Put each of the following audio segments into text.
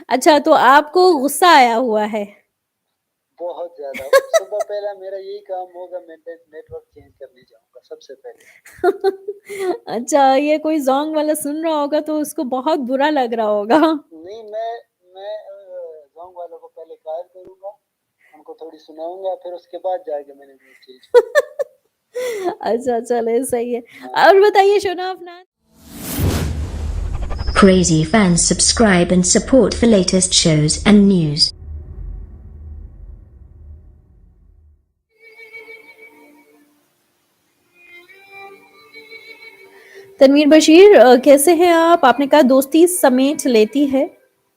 اچھا تو آپ کو غصہ آیا ہوا ہے؟ بہت زیادہ. صبح پہلا میرا یہی کام ہوگا، میں نیٹ ورک چینج کرنے جاؤں گا سب سے پہلے. اچھا یہ کوئی زونگ والا سن رہا ہوگا تو اس کو بہت برا لگ رہا ہوگا. نہیں، میں زونگ والوں کو پہلے قائل کروں گا، ان کو تھوڑی سناؤں گا، پھر اس کے بعد جا کے میں نے نیٹ چینج کروں. اچھا چلے صحیح ہے. اور بتائیے شناف نات. Crazy fans, subscribe and support for latest shows and news. Tanveer Bashir کیسے ہیں آپ؟ آپ نے کہا دوستی سمیٹ لیتی ہے،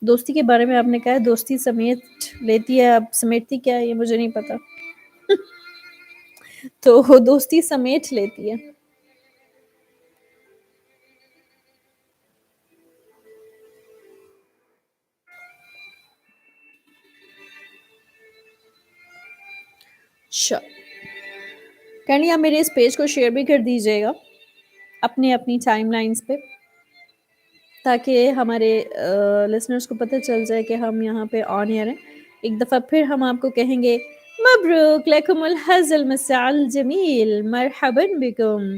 دوستی کے بارے میں آپ نے کہا دوستی سمیٹ لیتی ہے، اب سمیٹتی کیا ہے یہ مجھے نہیں پتا. تو دوستی سمیٹ لیتی ہے. کہنی آپ میرے اس پیج کو شیئر بھی کر دیجیے گا اپنی ٹائم لائنز پہ، تاکہ ہمارے لسنرز کو پتہ چل جائے کہ ہم یہاں پہ آن ایئر ہیں. ایک دفعہ پھر ہم آپ کو کہیں گے مبروک لکم الحظ المساء الجمیل، مرحبا بکم.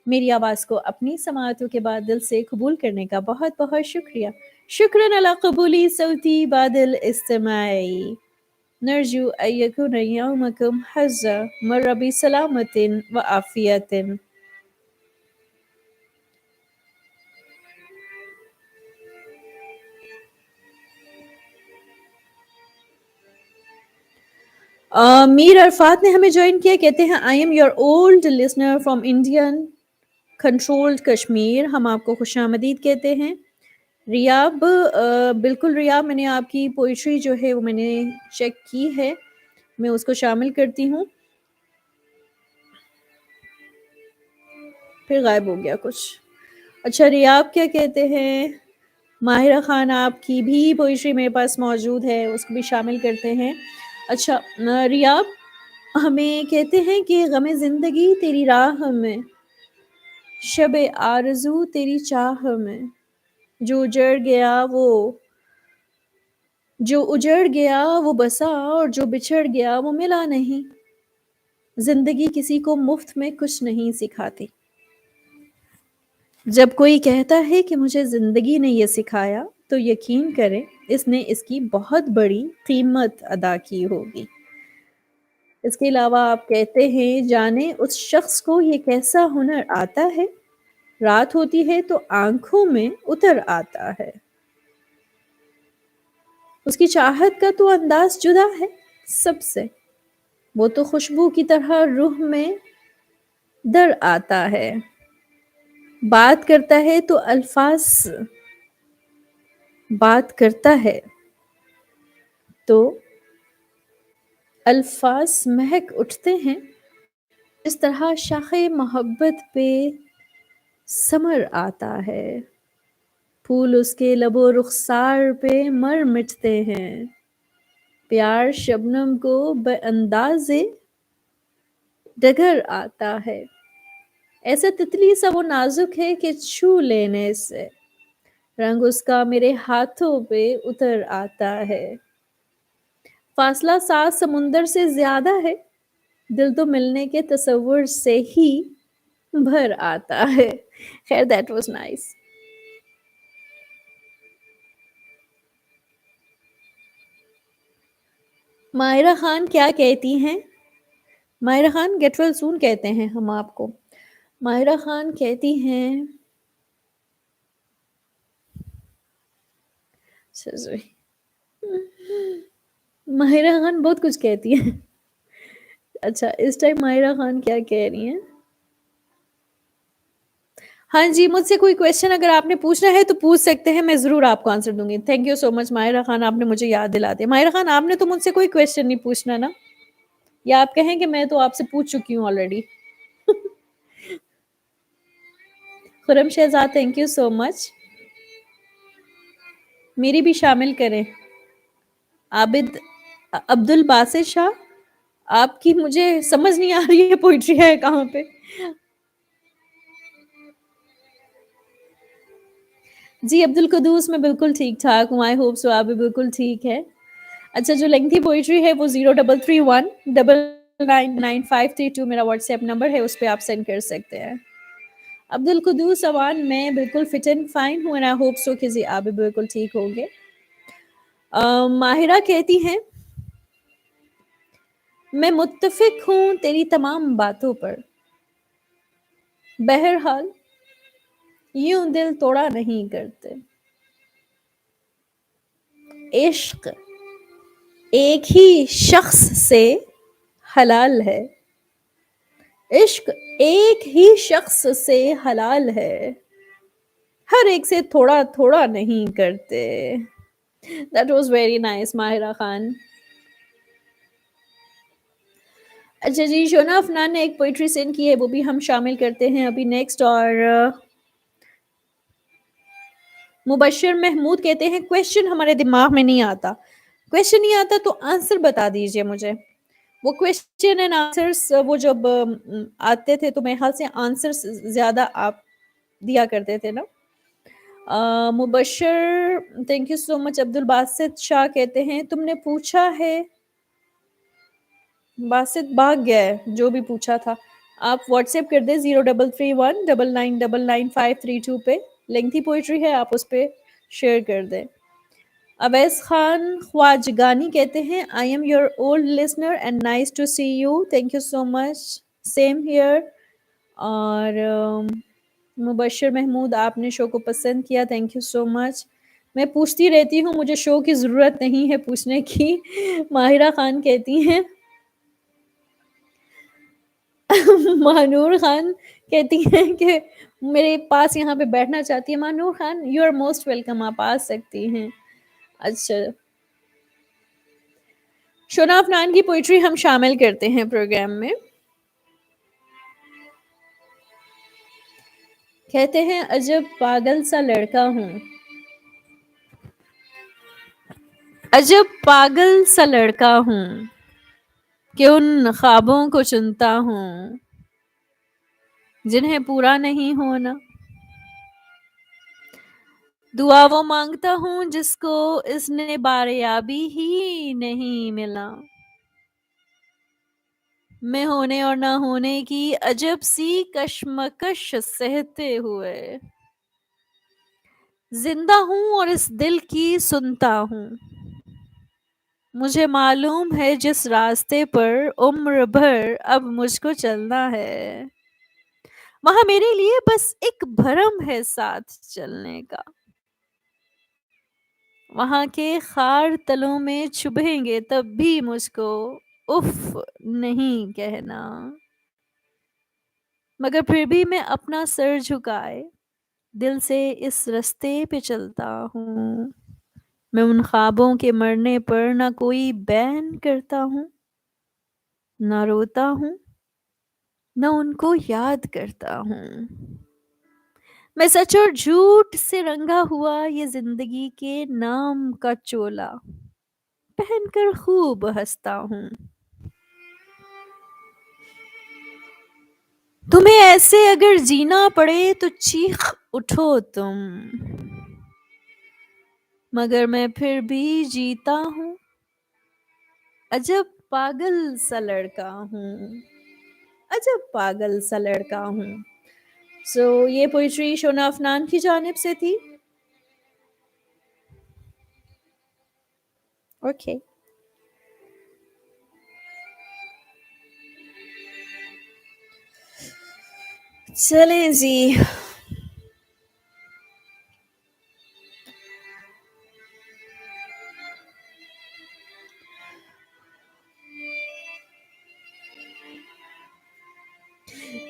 میری آواز کو اپنی سماعتوں کے بعد دل سے قبول کرنے کا بہت بہت شکریہ. شکراً علی قبولی صوتی بعد الاستماعی. نرجو ان یکون یومکم حظا مر بسلامت و عافیت. میر عرفات نے ہمیں جوائن کیا، کہتے ہیں I am your old listener from Indian controlled Kashmir. ہم آپ کو خوش آمدید کہتے ہیں. ریاب بالکل ریاب، میں نے آپ کی پوئٹری جو ہے وہ میں نے چیک کی ہے، میں اس کو شامل کرتی ہوں. پھر غائب ہو گیا کچھ. اچھا ریاب کیا کہتے ہیں؟ ماہرہ خان آپ کی بھی پوئٹری میرے پاس موجود ہے، اس کو بھی شامل کرتے ہیں. اچھا ریاب ہمیں کہتے ہیں کہ غم زندگی تیری راہ میں، شب آرزو تیری چاہ میں، جو اجڑ گیا وہ بسا اور جو بچھڑ گیا وہ ملا نہیں. زندگی کسی کو مفت میں کچھ نہیں سکھاتی. جب کوئی کہتا ہے کہ مجھے زندگی نے یہ سکھایا تو یقین کریں اس نے اس کی بہت بڑی قیمت ادا کی ہوگی. اس کے علاوہ آپ کہتے ہیں جانے اس شخص کو یہ کیسا ہنر آتا ہے، رات ہوتی ہے تو آنکھوں میں اتر آتا ہے. اس کی چاہت کا تو انداز جدا ہے سب سے، وہ تو خوشبو کی طرح روح میں در آتا ہے. بات کرتا ہے تو الفاظ مہک اٹھتے ہیں، اس طرح شاخ محبت پہ ثمر آتا ہے. پھول اس کے لب و رخسار پہ مر مٹتے ہیں، پیار شبنم کو بے انداز ڈگر آتا ہے. ایسا تتلی سا وہ نازک ہے کہ چھو لینے سے رنگ اس کا میرے ہاتھوں پہ اتر آتا ہے. فاصلہ 7 سمندر سے زیادہ ہے، دل تو ملنے کے تصور سے ہی بھر آتا ہے. خیر that was nice. Mahira Khan کیا کہتی ہیں؟ ماہرہ خان گیٹ ویل سون کہتے ہیں ہم آپ کو. ماہرہ خان کہتی ہیں ماہرہ خان بہت کچھ کہتی ہیں. اچھا اس ٹائم ماہرہ خان کیا کہہ رہی ہیں؟ ہاں جی مجھ سے کوئی کویسچن اگر آپ نے پوچھنا ہے تو پوچھ سکتے ہیں، میں ضرور آپ کو آنسر دوں گی. تھینک یو سو مچ ماہرہ خان، آپ نے مجھے یاد دلا دیا. ماہرہ خان آپ نے تو مجھ سے کوئی کویسچن نہیں پوچھنا نا، یا آپ کہیں کہ میں تو آپ سے پوچھ چکی ہوں already. Khurram Shahzad thank you so much. میری بھی شامل کریں. عبد الباسط شاہ آپ کی مجھے سمجھ نہیں آ رہی ہے پوئٹری ہے کہاں پہ. جی عبدالقدوس میں بالکل ٹھیک ٹھاک ہوں. آئی ہوپ سو آپ بھی بالکل ٹھیک ہے. اچھا جو لینتھی پوئٹری ہے وہ 0331999532 میرا واٹس ایپ نمبر ہے, اس پہ آپ سینڈ کر سکتے ہیں. عبدالقدوس اوان میں بالکل فٹ اینڈ فائن ہوں, اینڈ آئی ہوپ سو کہ جی آپ بھی بالکل ٹھیک ہوں گے. ماہرہ کہتی ہیں میں متفق ہوں تیری تمام باتوں پر, بہرحال یوں دل توڑا نہیں کرتے. عشق ایک ہی شخص سے حلال ہے, عشق ایک ہی شخص سے حلال ہے, ہر ایک سے تھوڑا تھوڑا نہیں کرتے. That was very nice Mahira Khan. اچھا جی شونا افنان نے ایک پوئٹری سینڈ کی ہے, وہ بھی ہم شامل کرتے ہیں ابھی نیکسٹ. اور مبشر محمود کہتے ہیں کویشچن ہمارے دماغ میں نہیں آتا. کویشچن نہیں آتا تو آنسر بتا دیجئے مجھے. وہ کویشچن اینڈ آنسرس وہ جب آتے تھے تو میرے خیال سے آنسرس زیادہ آپ دیا کرتے تھے نا. مبشر تھینک یو سو مچ. عبد الباسط شاہ کہتے ہیں تم نے پوچھا ہے, باسط بھاگ گیا ہے جو بھی پوچھا تھا. آپ واٹس ایپ کر دیں 0331999532 پہ. لینتھی پوئٹری ہے, آپ اس پہ شیئر کر دیں. اویس خان خواجگانی کہتے ہیں I am your old listener and nice to see you. Thank you so much, same here. اور مبشر محمود آپ نے شو کو پسند کیا, تھینک یو سو مچ. میں پوچھتی رہتی ہوں, مجھے شو کی ضرورت نہیں ہے پوچھنے کی. ماہرہ خان کہتی ہیں مانور خان کہتی ہیں کہ میرے پاس یہاں پہ بیٹھنا چاہتی ہے. Manoor Khan you are most welcome, آپ آ سکتی ہیں. اچھا شونا افنان کی پوئٹری ہم شامل کرتے ہیں پروگرام میں. کہتے ہیں عجب پاگل سا لڑکا ہوں, عجب پاگل سا لڑکا ہوں کہ ان خوابوں کو چنتا ہوں جنہیں پورا نہیں ہونا. دعا وہ مانگتا ہوں جس کو اس نے باریابی ہی نہیں ملا. میں ہونے اور نہ ہونے کی عجب سی کشمکش سہتے ہوئے زندہ ہوں اور اس دل کی سنتا ہوں. مجھے معلوم ہے جس راستے پر عمر بھر اب مجھ کو چلنا ہے, وہاں میرے لیے بس ایک بھرم ہے ساتھ چلنے کا. وہاں کے خار تلوں میں چبھیں گے تب بھی مجھ کو اف نہیں کہنا, مگر پھر بھی میں اپنا سر جھکائے دل سے اس رستے پہ چلتا ہوں. میں ان خوابوں کے مرنے پر نہ کوئی بین کرتا ہوں, نہ روتا ہوں, نہ ان کو یاد کرتا ہوں. میں سچ اور جھوٹ سے رنگا ہوا یہ زندگی کے نام کا چولا پہن کر خوب ہنستا ہوں. تمہیں ایسے اگر جینا پڑے تو چیخ اٹھو تم, مگر میں پھر بھی جیتا ہوں. عجب پاگل سا لڑکا ہوں, عجب پاگل سا لڑکا ہوں. سو یہ پوئٹری شونا افنان کی جانب سے تھی. اوکے چلیں جی.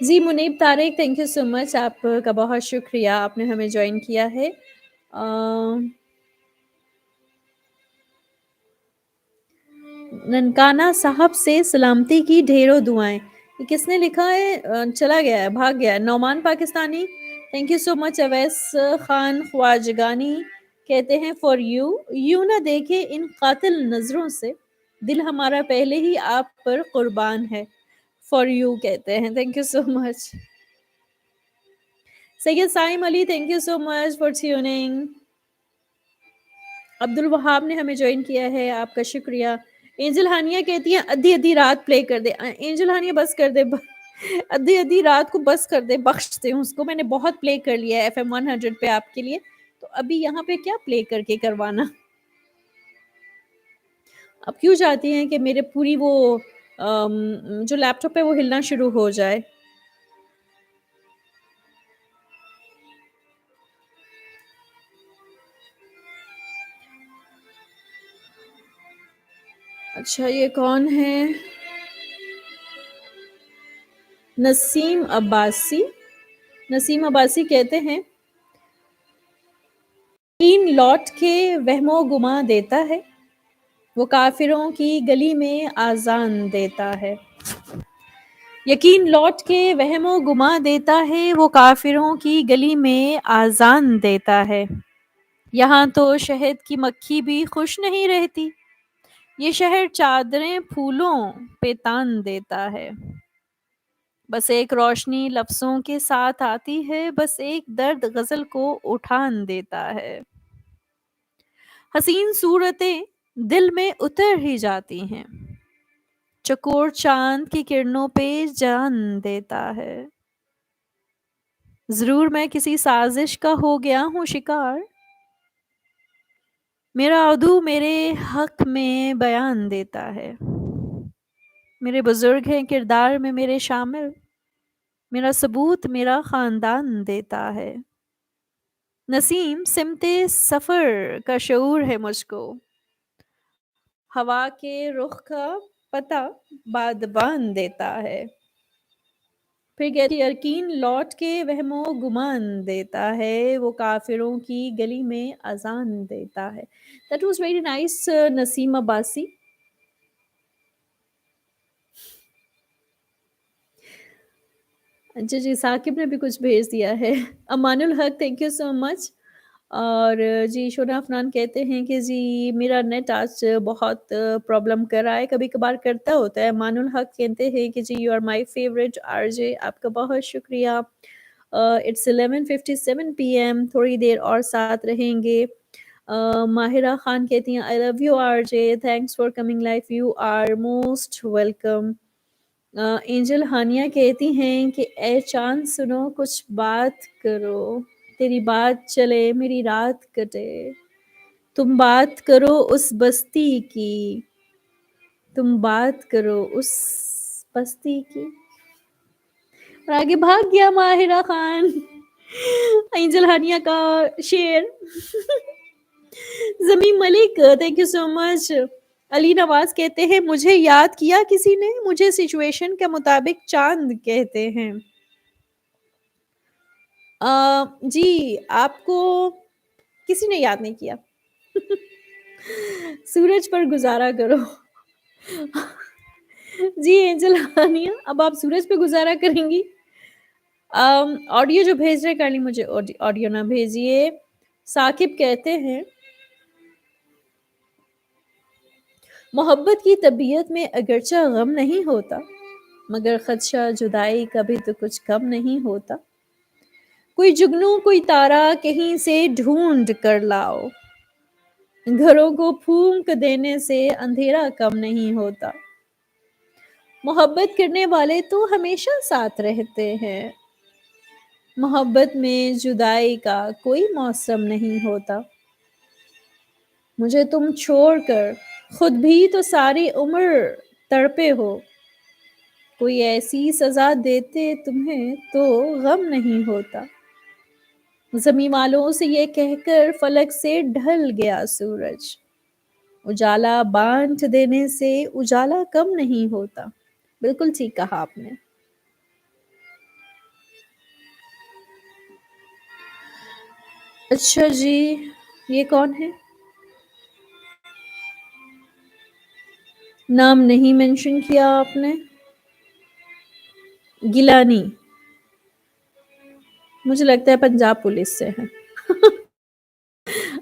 جی منیب طارق تھینک یو سو مچ, آپ کا بہت شکریہ, آپ نے ہمیں جوائن کیا ہے. ننکانہ صاحب سے سلامتی کی ڈھیروں دعائیں, یہ کس نے لکھا ہے؟ چلا گیا ہے, بھاگ گیا ہے. Noman Pakistani thank you so much. Awais Khan Khwajgani کہتے ہیں فار یو, یوں نہ دیکھے ان قاتل نظروں سے, دل ہمارا پہلے ہی آپ پر قربان ہے. فار یو کہتے ہیں, thank you so much. Syed Saim Ali thank you so much for tuning. عبد الوہاب نے ہمیں جوائن کیا ہے, آپ کا شکریہ. اینجل ہانیہ کہتی ہیں ادھی ادھی رات پلے کر دے. اینجل ہانیہ بس کر دے, ادھی ادھی رات کو بس کر دے, بخش دے اس کو. میں نے بہت پلے کر لیا ہے FM 100 پہ آپ کے لیے, تو ابھی یہاں پہ کیا پلے کر کے کروانا. اب کیوں چاہتی ہیں کہ میرے پوری وہ جو لیپ ٹاپ ہے وہ ہلنا شروع ہو جائے. اچھا یہ کون ہے؟ نسیم عباسی. نسیم عباسی کہتے ہیں یقین لوٹ کے وہم و گما دیتا ہے, وہ کافروں کی گلی میں آذان دیتا ہے. یقین لوٹ کے وہم و گما دیتا ہے, وہ کافروں کی گلی میں آذان دیتا ہے. یہاں تو شہد کی مکھی بھی خوش نہیں رہتی, یہ شہر چادریں پھولوں پہ تان دیتا ہے. بس ایک روشنی لفظوں کے ساتھ آتی ہے, بس ایک درد غزل کو اٹھان دیتا ہے. حسین صورتیں دل میں اتر ہی جاتی ہیں, چکور چاند کی کرنوں پہ جان دیتا ہے. ضرور میں کسی سازش کا ہو گیا ہوں شکار, میرا عدو میرے حق میں بیان دیتا ہے. میرے بزرگ ہیں کردار میں میرے شامل, میرا ثبوت میرا خاندان دیتا ہے. نسیم سمت سفر کا شعور ہے مجھ کو, ہوا کے رخ کا پتہ بادبان دیتا ہے. پھر کہتی یقین لوٹ کے وہم و گمان دیتا ہے, وہ کافروں کی گلی میں اذان دیتا ہے. That was very nice, نسیم عباسی. اچھا جی, ثاقب نے بھی کچھ بھیج دیا ہے. امان الحق تھینک یو سو مچ. اور جی شونا افنان کہتے ہیں کہ جی میرا نیٹ آج بہت پرابلم کر رہا ہے, کبھی کبھار کرتا ہوتا ہے. امان الحق کہتے ہیں کہ جی you are my favourite RJ, آپ کا بہت شکریہ. اٹس 11:57 PM, تھوڑی دیر اور ساتھ رہیں گے. ماہرہ خان کہتی ہیں I love you RJ, thanks for coming live, you are most welcome. Angel Hania کہتی ہیں کہ اے چاند سنو کچھ بات کرو, تیری بات چلے میری رات کٹے. تم بات کرو اس بستی کی, تم بات کرو اس بستی کی. اور آگے بھاگ گیا ماہرہ خان. اینجل ہانیہ کا شعر. زمین ملک تھینک یو سو مچ. علی نواز کہتے ہیں مجھے یاد کیا کسی نے, مجھے سچویشن کے مطابق چاند کہتے ہیں. جی آپ کو کسی نے یاد نہیں کیا. سورج پر گزارا کرو. جی اینجل ہانیہ, اب آپ سورج پہ گزارا کریں گی. آڈیو جو بھیج رہے کرلی مجھے آڈیو نہ بھیجیے. ثاقب کہتے ہیں محبت کی طبیعت میں اگرچہ غم نہیں ہوتا, مگر خدشہ جدائی کا بھی تو کچھ کم نہیں ہوتا. کوئی جگنو کوئی تارا کہیں سے ڈھونڈ کر لاؤ, گھروں کو پھونک دینے سے اندھیرا کم نہیں ہوتا. محبت کرنے والے تو ہمیشہ ساتھ رہتے ہیں, محبت میں جدائی کا کوئی موسم نہیں ہوتا. مجھے تم چھوڑ کر خود بھی تو ساری عمر تڑپے ہو, کوئی ایسی سزا دیتے تمہیں تو غم نہیں ہوتا. زمین والوں سے یہ کہہ کر فلک سے ڈھل گیا سورج, اجالا بانٹ دینے سے اجالا کم نہیں ہوتا. بالکل ٹھیک کہا آپ نے. اچھا جی, یہ کون ہے؟ نام نہیں مینشن کیا آپ نے. گیلانی, مجھے لگتا ہے پنجاب پولیس سے ہے.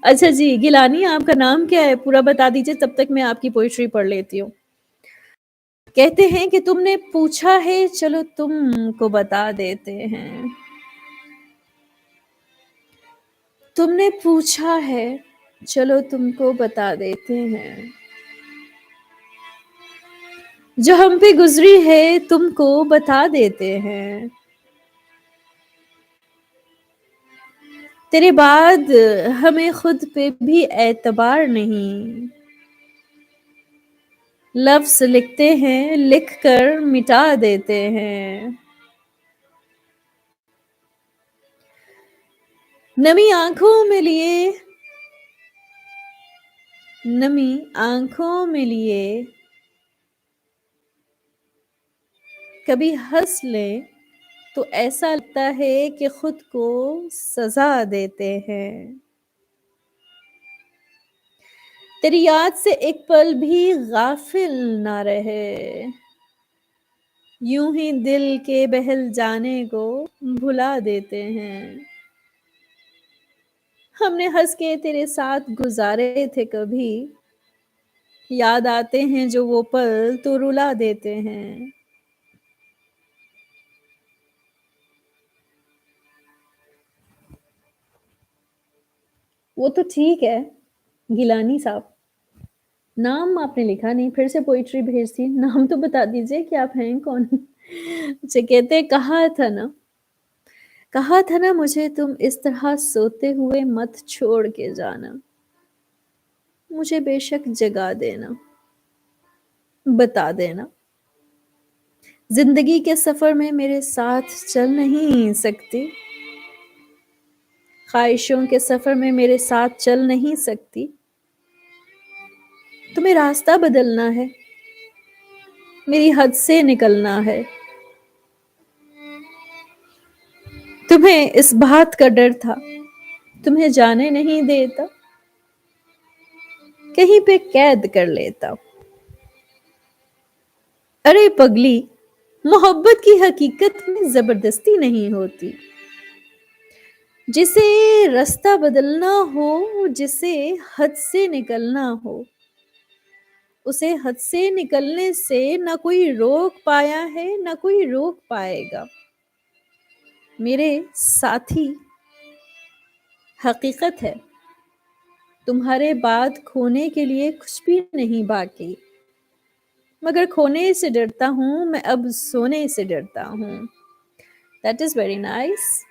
اچھا جی گیلانی, آپ کا نام کیا ہے پورا بتا دیجئے, تب تک میں آپ کی پوئٹری پڑھ لیتی ہوں. کہتے ہیں کہ تم نے پوچھا ہے چلو تم کو بتا دیتے ہیں, تم نے پوچھا ہے چلو تم کو بتا دیتے ہیں، جو ہم پہ گزری ہے تم کو بتا دیتے ہیں، تیرے بعد ہمیں خود پہ بھی اعتبار نہیں، لفظ لکھتے ہیں لکھ کر مٹا دیتے ہیں، نمی آنکھوں میں لیے نمی آنکھوں میں لیے کبھی ہنس لیں تو ایسا لگتا ہے کہ خود کو سزا دیتے ہیں، تیری یاد سے ایک پل بھی غافل نہ رہے، یوں ہی دل کے بہل جانے کو بھلا دیتے ہیں، ہم نے ہنس کے تیرے ساتھ گزارے تھے کبھی، یاد آتے ہیں جو وہ پل تو رلا دیتے ہیں، وہ تو ٹھیک ہے گیلانی صاحب، نام آپ نے لکھا نہیں، پھر سے پوئٹری بھیجتی، نام تو بتا دیجئے کہ آپ ہیں کون؟ مجھے کہتے کہا تھا نا مجھے تم اس طرح سوتے ہوئے مت چھوڑ کے جانا، مجھے بے شک جگا دینا، بتا دینا، زندگی کے سفر میں میرے ساتھ چل نہیں سکتی، خواہشوں کے سفر میں میرے ساتھ چل نہیں سکتی، تمہیں راستہ بدلنا ہے، میری حد سے نکلنا ہے، تمہیں اس بات کا ڈر تھا تمہیں جانے نہیں دیتا، کہیں پہ قید کر لیتا، ارے پگلی محبت کی حقیقت میں زبردستی نہیں ہوتی، جسے راستہ بدلنا ہو، جسے حد سے نکلنا ہو، اسے حد سے نکلنے سے نہ کوئی روک پایا ہے نہ کوئی روک پائے گا، میرے ساتھی حقیقت ہے تمہارے بعد کھونے کے لیے کچھ بھی نہیں باقی، مگر کھونے سے ڈرتا ہوں میں اب سونے سے ڈرتا ہوں، دیٹ از ویری نائس۔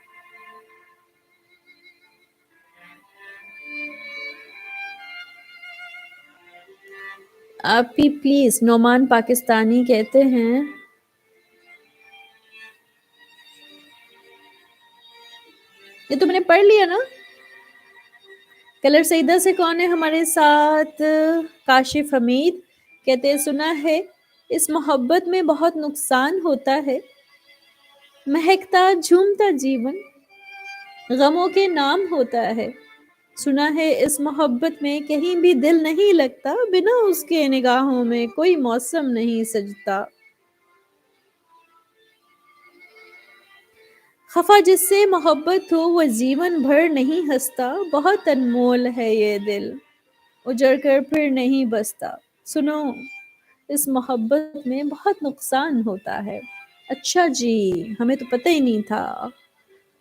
آپ بھی پلیز، نعمان پاکستانی کہتے ہیں یہ تم نے پڑھ لیا نا؟ کلر سیدہ سے کون ہے ہمارے ساتھ؟ کاشف حمید کہتے ہیں سنا ہے اس محبت میں بہت نقصان ہوتا ہے، مہکتا جھومتا جیون غموں کے نام ہوتا ہے، سنا ہے اس محبت میں کہیں بھی دل نہیں لگتا، بنا اس کے نگاہوں میں کوئی موسم نہیں سجتا، خفا جس سے محبت ہو وہ جیون بھر نہیں ہنستا، بہت انمول ہے یہ دل اجڑ کر پھر نہیں بستا، سنو اس محبت میں بہت نقصان ہوتا ہے۔ اچھا جی، ہمیں تو پتہ ہی نہیں تھا۔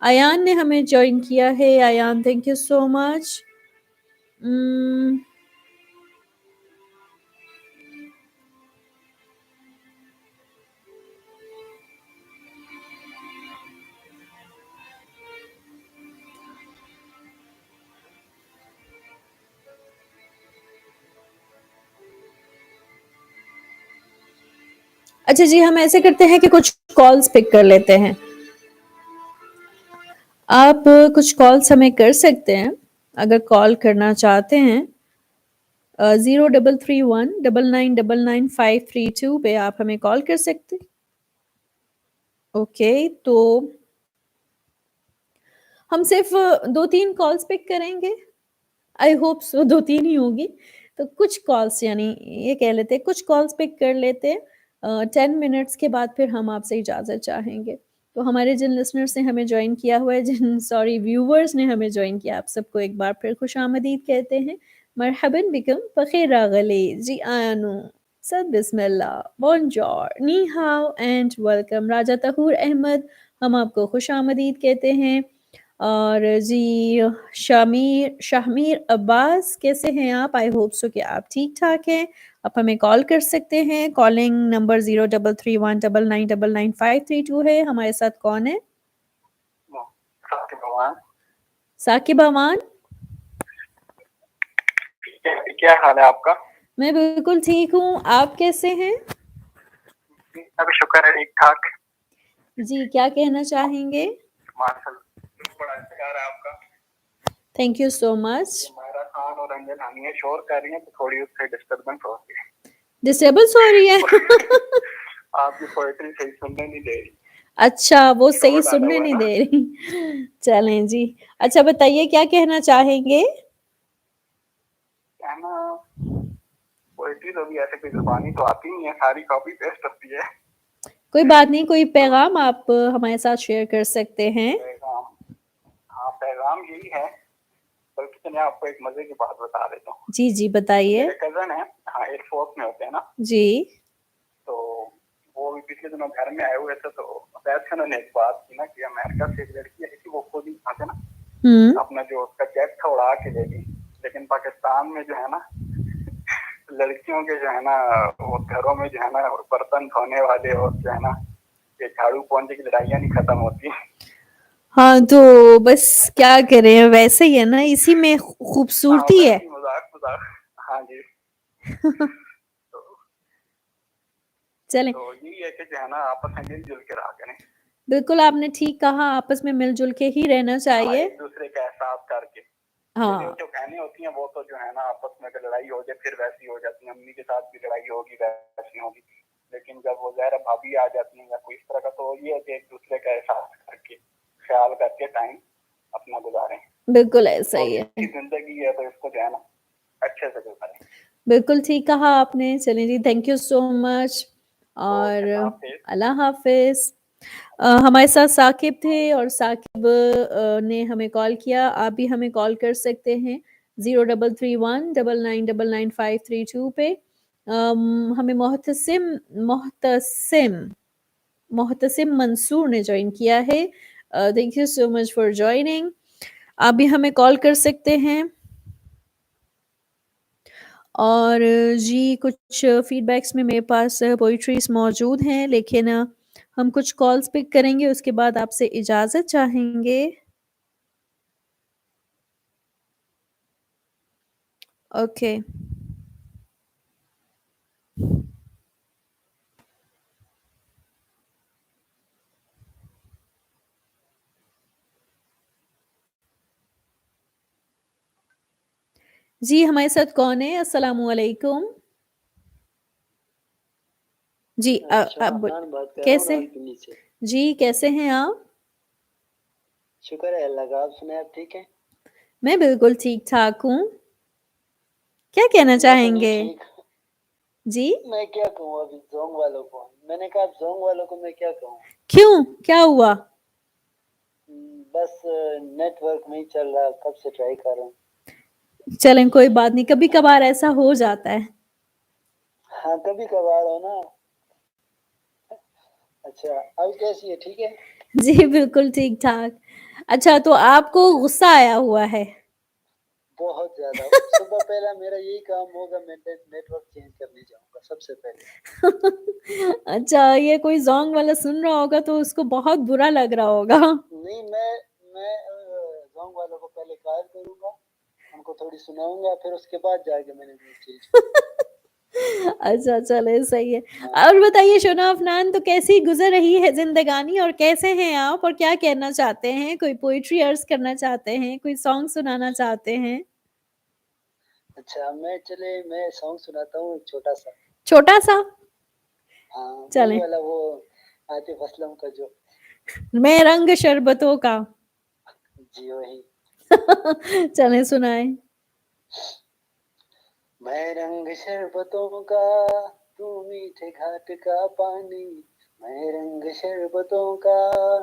ایان نے ہمیں جوائن کیا ہے، ایان تھینک یو سو مچ۔ اچھا جی، ہم ایسے کرتے ہیں کہ کچھ کالز پک کر لیتے ہیں، آپ کچھ کالز ہمیں کر سکتے ہیں اگر کال کرنا چاہتے ہیں، 0331999952 پہ آپ ہمیں کال کر سکتے۔ اوکے، تو ہم صرف 2-3 کالز پک کریں گے، آئی ہوپ سو 2-3 ہی ہوگی، تو کچھ کالز یعنی یہ کہہ لیتے کچھ کالز پک کر لیتے، 10 منٹس کے بعد پھر ہم آپ سے اجازت چاہیں گے۔ تو ہمارے جن لسنرز نے ہمیں جوائن کیا ہوا ہے، ویورز نے ہمیں جوائن کیا، آپ سب کو ایک بار پھر خوش آمدید کہتے ہیں، مرحباً بکم، بخیر راغلی، جی آنو، سب بسم اللہ، بونجور، نی ہاؤ اینڈ ویلکم۔ راجہ طہور احمد، ہم آپ کو خوش آمدید کہتے ہیں۔ اور جی شاہمیر عباس کیسے ہیں آپ؟ آئی ہوپ سو کہ آپ ٹھیک ٹھاک ہیں. آپ ہمیں کال کر سکتے ہیں. کالنگ نمبر 0331999532 ہے. ہمارے ساتھ کون ہے؟ ثاقب امان. کیا حال ہے آپ کا؟ میں بالکل ٹھیک ہوں. آپ کیسے ہیں؟ ابھی شکر ہے ٹھیک ٹھاک. جی کیا کہنا چاہیں گے؟ بڑا اچھا رہا آپ کا. تھینک یو سو مچ. میرا خان اور انجن ہمیں شور کر رہی ہیں تو تھوڑی اس سے ڈسٹربنس ہو رہی ہے. ڈسٹربنس ہو رہی ہے؟ آپ کی پوئٹری صحیح سننے نہیں دے رہی. اچھا وہ صحیح ڈالا سننے ہوا ہے نہیں نا. دے رہی. چلیں جی. اچھا بتائیے کیا کہنا چاہیں گے؟ کہنا پوئٹری تو بھی ایسے کوئی زبانی تو آتی نہیں ہے, ساری کاپی پیسٹ ہوتی ہے. کوئی بات نہیں, کوئی پیغام آپ ہمارے ساتھ شیئر کر سکتے ہیں. پیغام, ہاں پیغام یہی ہے, بلکہ میں آپ کو ایک مزے کی بات بتا دیتا ہوں. جی جی بتائیے. میرے کزن ہیں, ہاں ایئر فورس میں ہوتے ہیں نا. جی. تو وہ بھی پچھلے دنوں گھر میں آئے ہوئے تھے, تو شاید سے انہوں نے ایک بات کی نا کہ امریکہ سے ایک لڑکی آئی تھی, وہ خود ہی آتے نا اپنا جو اس کا جیٹ تھا اڑا کے لے گئی. لیکن پاکستان میں جو ہے نا لڑکیوں کے جو ہے نا وہ گھروں میں جو ہے نا برتن دھونے والے اور جو ہے نا یہ جھاڑو پونچھنے کی لڑائیاں نہیں ختم ہوتی. ہاں تو بس کیا کریں, ویسے ہی ہے نا, اسی میں خوبصورتی ہے. مذاق. ہاں جی. چلیں تو یہی ہے کہ جو ہے نا آپس میں مل جل کے رہا کریں. بالکل آپ نے ٹھیک کہا, آپس میں مل جل کے ہی رہنا چاہیے. ایک دوسرے کا احساس کر کے. ہاں جو بہنیں ہوتی ہیں وہ تو جو ہے نا آپس میں اگر لڑائی ہو جائے پھر ویسی ہو جاتی ہیں, امی کے ساتھ بھی لڑائی ہوگی ویسی ہوگی. لیکن جب وہ ظاہر بھابھی آ جاتی ہیں یا کوئی اس طرح کا, تو یہ ہے کہ ایک دوسرے کا احساس کر کے خیال کر کے ٹائم اپنا گزاریں. بالکل ایسا ہی ہے. زندگی ہے تو اس کو جو ہے نا اچھے سے گزاریں. بالکل ٹھیک کہا آپ نے. چلیں جی, تھینک یو سو مچ اور اللہ حافظ. ہمارے ساتھ ثاقب تھے اور ثاقب نے ہمیں کال کیا. آپ بھی ہمیں کال کر سکتے ہیں 0331999532 پہ. ہمیں محتسم منصور نے جوائن کیا ہے. Thank you so much for joining. آپ بھی ہمیں کال کر سکتے ہیں. اور جی کچھ فیڈ بیکس میں میرے پاس پوئٹریز موجود ہیں, لیکن ہم کچھ کالز پک کریں گے, اس کے بعد آپ سے اجازت چاہیں گے. اوکے. جی ہمارے ساتھ کون ہے؟ السلام علیکم. جی کیسے جی کیسے ہیں آپ؟ شکر ہے اللہ کا, آپ سنیں آپ ٹھیک ہیں؟ میں بالکل ٹھیک ٹھاک ہوں. کیا کہنا چاہیں گے؟ جی میں کیا کہوں, ابھی زونگ والوں کو میں نے کہا, زونگ والوں کو میں کیا کہوں. کیوں, کیا ہوا؟ بس نیٹ ورک نہیں چل رہا, کب سے ٹرائی کر رہا ہوں. چلیں کوئی بات نہیں, کبھی کبھار ایسا ہو جاتا ہے. ہاں کبھی کبھار ہو نا. اچھا اب کیسی ہے, ٹھیک ہے؟ جی بالکل ٹھیک ٹھاک. اچھا تو آپ کو غصہ آیا ہوا ہے؟ بہت زیادہ. صبح پہلا میرا یہی کام ہوگا, میں نیٹ ورک چینج کرنے جاؤں گا سب سے پہلے. اچھا یہ کوئی زونگ والا سن رہا ہوگا تو اس کو بہت برا لگ رہا ہوگا. نہیں, میں زونگ والوں کو پہلے قائل کروں گا, ان کو تھوڑی سناؤں گا, پھر اس کے بعد جا کے میں نے چینج اچھا چلے صحیح ہے. اور بتائیے شونا افنان, تو کیسی گزر رہی ہے زندگانی, اور کیسے ہیں آپ, اور کیا کہنا چاہتے ہیں؟ کوئی پوئٹری عرض کرنا چاہتے ہیں, کوئی سانگ سنانا چاہتے ہیں؟ اچھا میں سانگ سناتا ہوں ایک چھوٹا سا. چھوٹا سا؟ ہاں وہی چلیں. والا, وہ عاطف اسلم کا جو میں رنگ شربتوں کا. جی وہی. چلیں سنائیں. میں رنگ شربتوں کا, تو میٹھے گھاٹ کا پانی. میں رنگ شربتوں کا,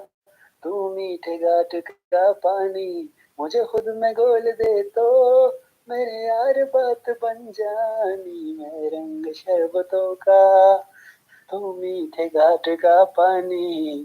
تو میٹھے گھاٹ کا پانی. مجھے خود میں گھول دے تو میرے یار بات بن جانی. میں رنگ شربتوں کا, تو میٹھے گھاٹ کا پانی.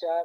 4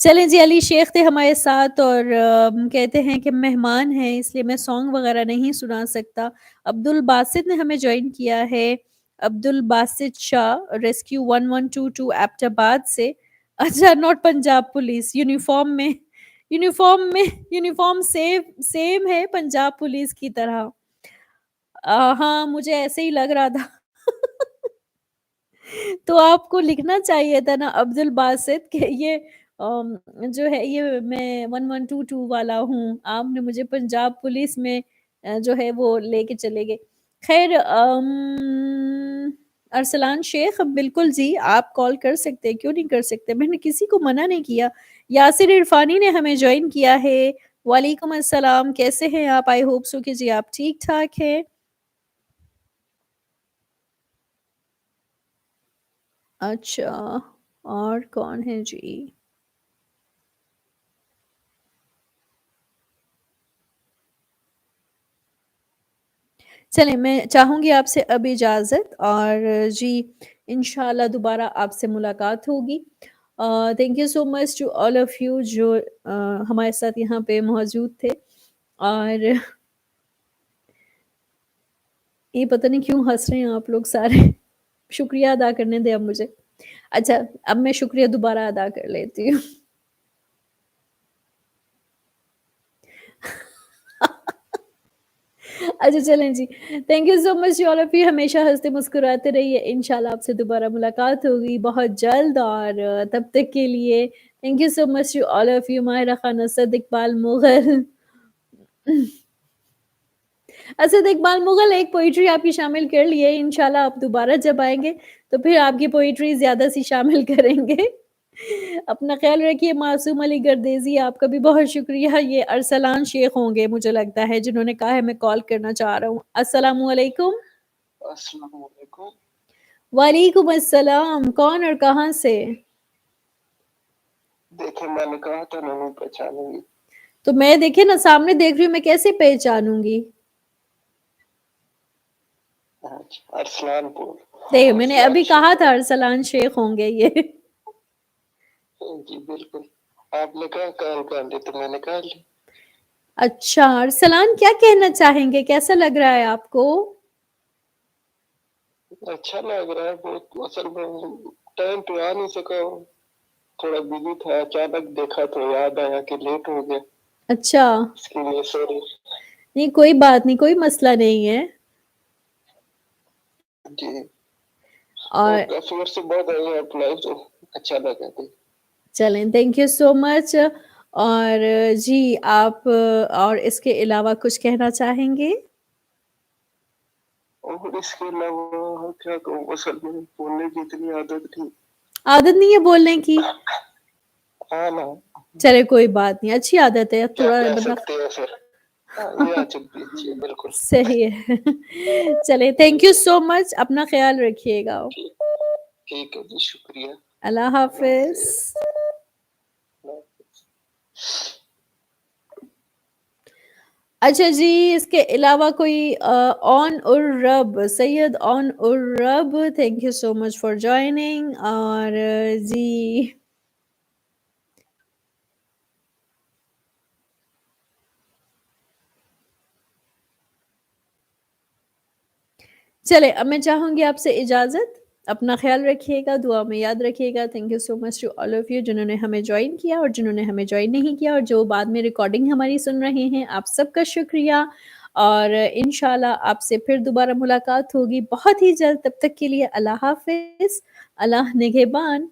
چلیں جی، علی شیخ تھے ہمارے ساتھ اور کہتے ہیں کہ مہمان ہیں اس لیے میں سانگ وغیرہ نہیں سنا سکتا. عبد الباسط نے ہمیں جوائن کیا ہے، عبد الباسط شاہ، ریسکیو 1122 ایبٹ آباد سے. اچھا، not Punjab police. Uniform same ہے پنجاب پولیس کی طرح. ہاں مجھے ایسے ہی لگ رہا تھا. تو آپ کو لکھنا چاہیے تھا نا عبد الباسط کہ یہ جو ہے یہ میں 1122 والا ہوں، آپ نے مجھے پنجاب پولیس میں جو ہے وہ لے کے چلے گئے. خیر، ارسلان شیخ بالکل جی آپ کال کر سکتے، کیوں نہیں کر سکتے، میں نے کسی کو منع نہیں کیا. یاسر عرفانی نے ہمیں جوائن کیا ہے. وعلیکم السلام، کیسے ہیں آپ؟ آئی ہوپ سو کہ جی آپ ٹھیک ٹھاک ہیں. اچھا، اور کون ہے جی؟ چلیں میں چاہوں گی آپ سے اب اجازت، اور جی انشاءاللہ دوبارہ آپ سے ملاقات ہوگی. Thank you so much to all of you جو ہمارے ساتھ یہاں پہ موجود تھے. اور یہ پتہ نہیں کیوں ہنس رہے ہیں آپ لوگ سارے. شکریہ ادا کرنے دیں اب مجھے. اچھا اب میں شکریہ دوبارہ ادا کر لیتی ہوں. اچھا چلیں جی، thank you so much all of you. ہمیشہ ہنستے مسکراتے رہیے. انشاءاللہ آپ سے دوبارہ ملاقات ہوگی بہت جلد، اور تب تک کے لیے thank you so much to all of you. Mahira Khan, Asad Iqbal Mughal. Asad Iqbal Mughal ایک پوئٹری آپ کی شامل کر لیے. انشاءاللہ آپ دوبارہ جب آئیں گے تو پھر آپ کی پوئٹری زیادہ سی شامل کریں گے. اپنا خیال رکھیے. معصوم علی گردیزی آپ کا بھی بہت شکریہ. یہ ارسلان شیخ ہوں گے مجھے لگتا ہے جنہوں نے کہا ہے میں کال کرنا چاہ رہا ہوں. السلام علیکم. السلام علیکم. وعلیکم السلام. کون اور کہاں سے؟ دیکھیں میں نے کہا تھا نہیں پہچانوں گی. تو میں دیکھے نا سامنے دیکھ رہی ہوں، میں کیسے پہچانوں گی؟ ارسلان پور. دیکھ میں نے ابھی کہا تھا ارسلان شیخ ہوں گے یہ. جی بالکل، آپ نے کہا کال کر لی تو میں نے کر لی. اچھا ارسلان، کیا کہنا چاہیں گے؟ کیسا لگ رہا ہے آپ کو؟ اچھا لگ رہا ہے بہت. اصل میں ٹائم پہ آ نہیں سکا ہوں، تھوڑا بزی تھا. اچانک دیکھا تو یاد آیا کہ لیٹ ہو گیا. اچھا اس کے لیے سوری. نہیں کوئی بات نہیں، کوئی مسئلہ نہیں ہے. جی اور کافی عرصے بعد آئی ہیں اپنا تو اچھا لگا تھا. چلیں تھینک یو سو مچ. اور جی آپ اور اس کے علاوہ کچھ کہنا چاہیں گے؟ اور اس کے علاوہ کیا کہوں، اصل میں بولنے کی اتنی عادت تھی. عادت نہیں ہے بولنے کی؟ ہاں نا، چلے کوئی بات نہیں، اچھی عادت ہے. کیا تھوڑا کہہ بندہ سکتے ہیں پھر. یہ عادت بھی اچھی ہے بالکل. صحیح ہے. چلے تھینک یو سو مچ. اپنا خیال رکھیے گا. ٹھیک ہے جی، شکریہ. اللہ حافظ. اچھا جی، اس کے علاوہ کوئی اون الرب، Syed Aun Alrab, thank you so much for joining. اور جی چلے اب میں چاہوں گی آپ سے اجازت. اپنا خیال رکھیے گا، دعا میں یاد رکھیے گا. Thank you so much to all of you جنہوں نے ہمیں جوائن کیا اور جنہوں نے ہمیں جوائن نہیں کیا، اور جو بعد میں ریکارڈنگ ہماری سن رہے ہیں آپ سب کا شکریہ. اور انشاءاللہ آپ سے پھر دوبارہ ملاقات ہوگی بہت ہی جلد. تب تک کے لیے اللہ حافظ. اللہ نگہبان.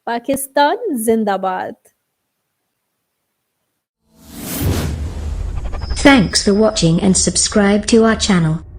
پاکستان زندہ باد. Thanks for watching and subscribe to our channel.